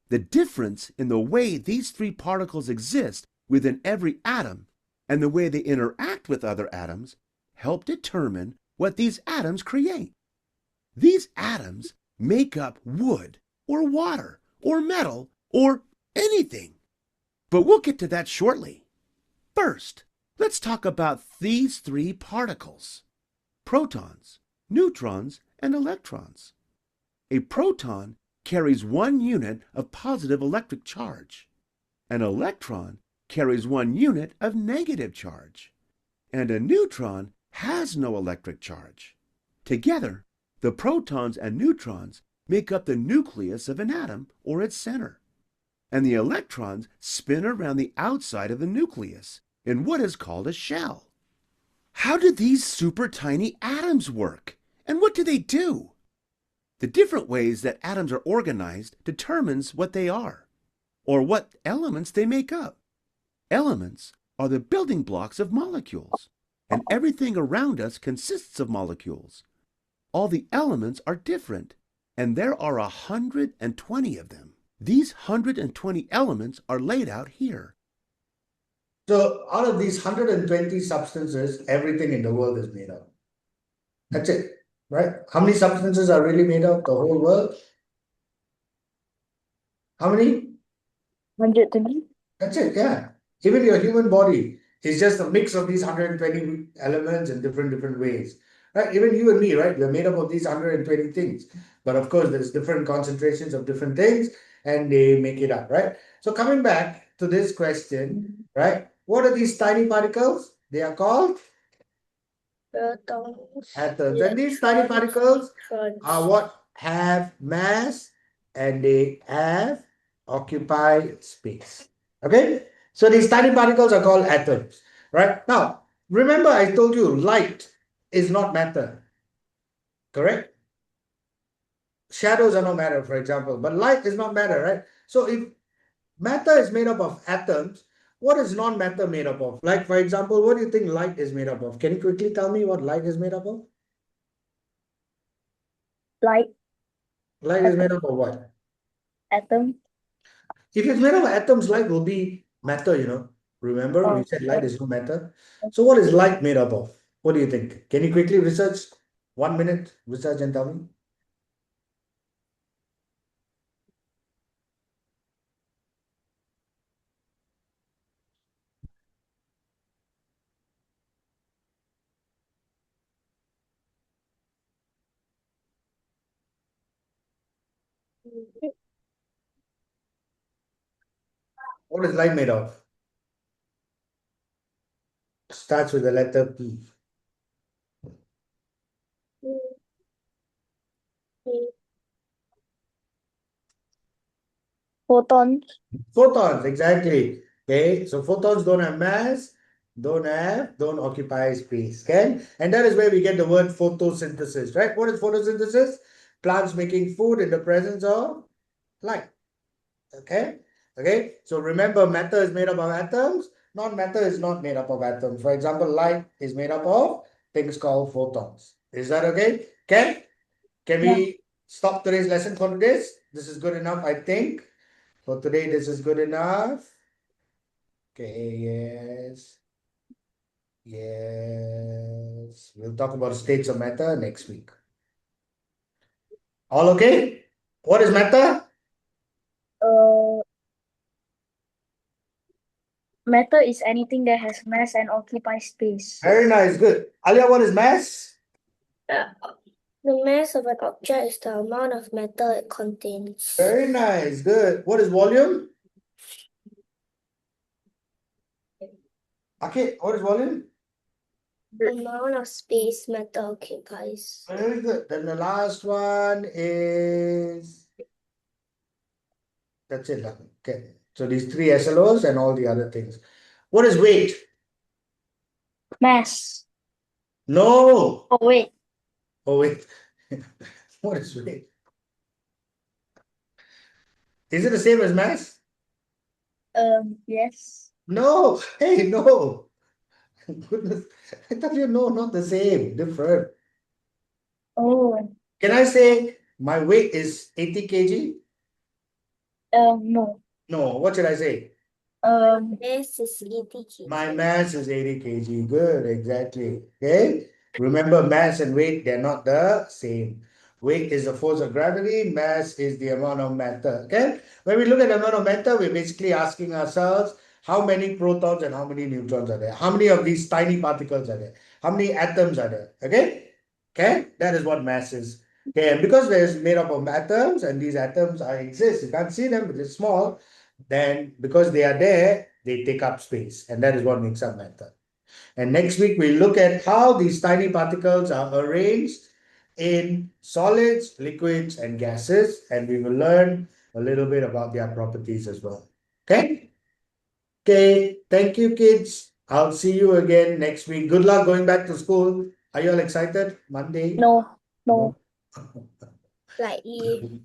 The difference in the way these 3 particles exist within every atom and the way they interact with other atoms help determine what these atoms create. These atoms make up wood or water or metal or anything. But we'll get to that shortly. First, let's talk about these 3 particles: protons, neutrons, and electrons. A proton carries 1 unit of positive electric charge. An electron carries 1 unit of negative charge. And a neutron has no electric charge. Together, the protons and neutrons make up the nucleus of an atom or its center. And the electrons spin around the outside of the nucleus in what is called a shell. How do these super tiny atoms work? And what do they do? The different ways that atoms are organized determines what they are, or what elements they make up. Elements are the building blocks of molecules, and everything around us consists of molecules. All the elements are different, and there are 120 of them. These 120 elements are laid out here. So out of these 120 substances, everything in the world is made of. That's it, right? How many substances are really made of the whole world? How many? 120. That's it, yeah. Even your human body is just a mix of these 120 elements in different ways. Right? Even you and me, right? We're made up of these 120 things. But of course, there's different concentrations of different things and they make it up, right? So coming back to this question, right? What are these tiny particles? They are called Protons. atoms. And these tiny particles are what have mass and they have occupy space. Okay? So these tiny particles are called atoms, right? Now, remember I told you light is not matter, correct? Shadows are not matter, for example, but light is not matter, right? So if matter is made up of atoms, what is non-matter made up of? Like, for example, what do you think light is made up of? Can you quickly tell me what light is made up of? Light. Light is made up of what? Atom. If it's made of atoms, light will be matter, you know. Remember, we said light is no matter. So what is light made up of? What do you think? Can you quickly research? 1 minute, research and tell me. What is light made of? Starts with the letter P. Photons. Photons, exactly. Okay, so photons don't have mass, don't occupy space. Okay, and that is where we get the word photosynthesis, right? What is photosynthesis? Plants making food in the presence of light. Okay, okay. So remember, matter is made up of atoms. Non-matter is not made up of atoms. For example, light is made up of things called photons. Is that okay? Can we stop today's lesson for today. This is good enough, I think. For today, this is good enough. Okay, yes. Yes. We'll talk about states of matter next week. All okay? What is matter? Matter is anything that has mass and occupies space. Very nice, good. Alia, what is mass? The mass of an object is the amount of matter it contains. Very nice, good. What is volume? Okay, what is volume? The amount of space matter occupies. Very good. Then the last one is, that's it. Okay. So these three SLOs and all the other things. What is weight? Mass. No. Oh, wait. Oh, wait. What is weight? Is it the same as mass? Yes. No. Hey, no. Goodness. I thought you know, not the same, different. Oh. Can I say my weight is 80 kg? No. No. What should I say? Mass is 80 kg. My mass is 80 kg. Good, exactly. Okay. Remember, mass and weight, they're not the same. Weight is the force of gravity, mass is the amount of matter. Okay. When we look at the amount of matter, we're basically asking ourselves how many protons and how many neutrons are there? How many of these tiny particles are there? How many atoms are there? Okay. Okay. That is what mass is. Okay. And because it's made up of atoms and these atoms exist, you can't see them, but they're small. Then because they are there, they take up space, and that is what makes up matter. And next week we look at how these tiny particles are arranged in solids, liquids, and gases, and we will learn a little bit about their properties as well. Okay? Okay, thank you, kids. I'll see you again next week. Good luck going back to school. Are you all excited? Monday? No. No. Slightly.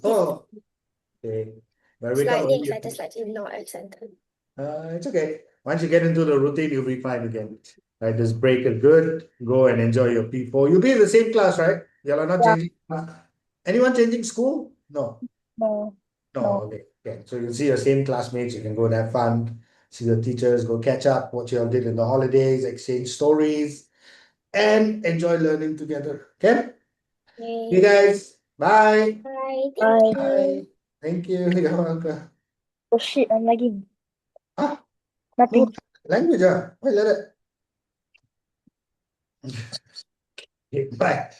Oh, okay. But we Slightly come. excited, slightly not excited. It's okay. Once you get into the routine, you'll be fine again. Right, this break is good. Go and enjoy your P4. You'll be in the same class, right? You're not Yeah. changing. Anyone changing school? No. No. No. No. Okay. Okay. So you'll see your same classmates. You can go and have fun. See your teachers. Go catch up what you all did in the holidays. Exchange stories, and enjoy learning together. Okay. You guys. Bye. Bye. Bye. Thank you. Bye. Thank you. You're welcome. Oh shit, I'm lagging. Ah, Nothing. no language. Why let it? Okay, bye.